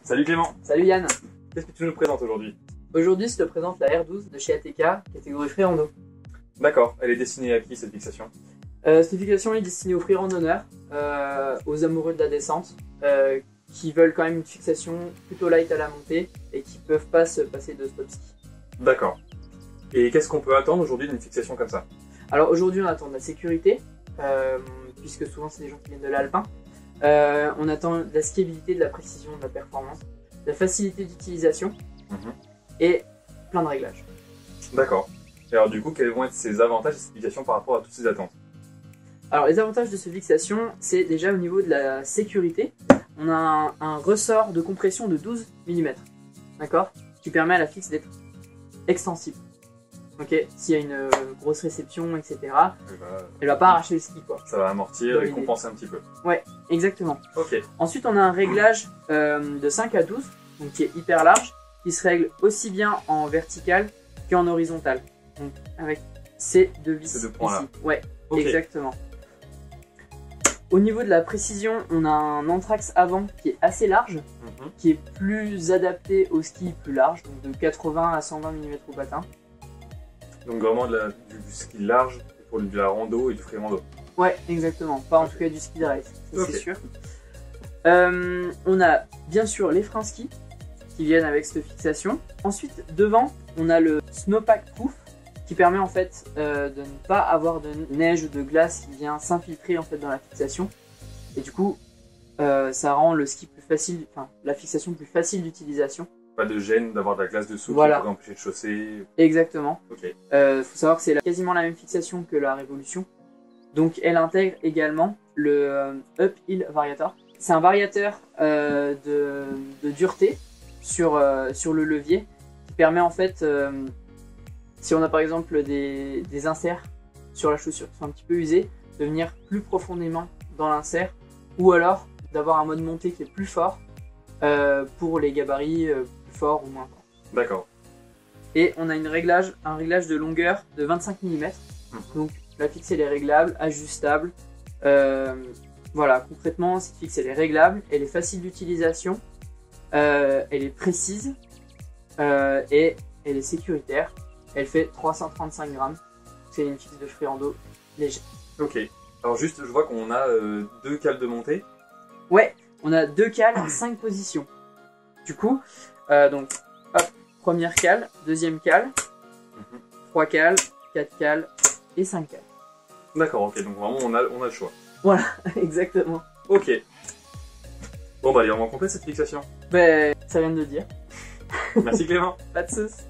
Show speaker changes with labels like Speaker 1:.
Speaker 1: Salut Clément,
Speaker 2: Salut Yann.
Speaker 1: qu'est-ce que tu nous présentes aujourd'hui?
Speaker 2: Aujourd'hui, je te présente la R12 de chez ATK, catégorie free rando.
Speaker 1: D'accord, elle est destinée à qui cette fixation?
Speaker 2: Cette fixation est destinée aux free randonneurs, aux amoureux de la descente, qui veulent quand même une fixation plutôt light à la montée et qui peuvent pas se passer de stop ski.
Speaker 1: D'accord. Et qu'est-ce qu'on peut attendre aujourd'hui d'une fixation comme ça?
Speaker 2: Alors aujourd'hui, on attend de la sécurité, puisque souvent c'est des gens qui viennent de l'alpin. On attend de la skiabilité, de la précision, de la performance, de la facilité d'utilisation et plein de réglages.
Speaker 1: D'accord. Et alors du coup, quels vont être ses avantages et ses fixations par rapport à toutes ces attentes?
Speaker 2: Alors les avantages de cette fixation, c'est déjà au niveau de la sécurité. On a un ressort de compression de 12 mm, d'accord, qui permet à la fixe d'être extensible. Ok, s'il y a une grosse réception, etc., elle va pas arracher le ski, quoi.
Speaker 1: Ça va amortir et compenser un petit peu.
Speaker 2: Ouais, exactement.
Speaker 1: Ok.
Speaker 2: Ensuite, on a un réglage de 5 à 12, donc qui est hyper large, qui se règle aussi bien en vertical qu'en horizontal. Donc avec ces deux vis
Speaker 1: Ces deux points-là.
Speaker 2: ici. Ouais,
Speaker 1: Okay.
Speaker 2: exactement. Au niveau de la précision, on a un anthrax avant qui est assez large, qui est plus adapté au ski plus large, donc de 80 à 120 mm au patin.
Speaker 1: Donc vraiment du ski large pour de la rando et du free rando.
Speaker 2: Ouais, exactement. Pas en tout cas du ski de race, ça
Speaker 1: Ok.
Speaker 2: c'est sûr. On a bien sûr les freins ski qui viennent avec cette fixation. Ensuite, devant, on a le Snowpack Proof qui permet en fait de ne pas avoir de neige ou de glace qui vient s'infiltrer en fait dans la fixation. Et du coup, ça rend le ski plus facile, enfin la fixation plus facile d'utilisation.
Speaker 1: Pas de gêne d'avoir de la glace dessous
Speaker 2: Voilà.
Speaker 1: qui pourrait empêcher de chausser.
Speaker 2: Exactement.
Speaker 1: Ok.
Speaker 2: Faut savoir que c'est quasiment la même fixation que la Révolution. Donc elle intègre également le Uphill Variator. C'est un variateur de dureté sur le levier qui permet en fait, si on a par exemple des inserts sur la chaussure qui sont un petit peu usés, de venir plus profondément dans l'insert ou alors d'avoir un mode montée qui est plus fort pour les gabarits plus forts ou moins forts.
Speaker 1: D'accord.
Speaker 2: Et on a un réglage de longueur de 25 mm. Donc la fixe elle est réglable, ajustable. Voilà, concrètement cette fixe elle est réglable, elle est facile d'utilisation, elle est précise et elle est sécuritaire. Elle fait 335 grammes. C'est une fixe de free rando légère.
Speaker 1: Ok. Alors juste, je vois qu'on a deux cales de montée.
Speaker 2: Ouais, on a deux cales, 5 positions. Du coup, donc hop, première cale, deuxième cale, 3 cales, 4 cales et 5 cales.
Speaker 1: D'accord, ok. Donc vraiment, on a le choix.
Speaker 2: Voilà, exactement.
Speaker 1: Ok. Bon bah allez, on va compléter cette fixation.
Speaker 2: Ben, ça vient de le dire.
Speaker 1: Merci Clément.
Speaker 2: Pas de soucis.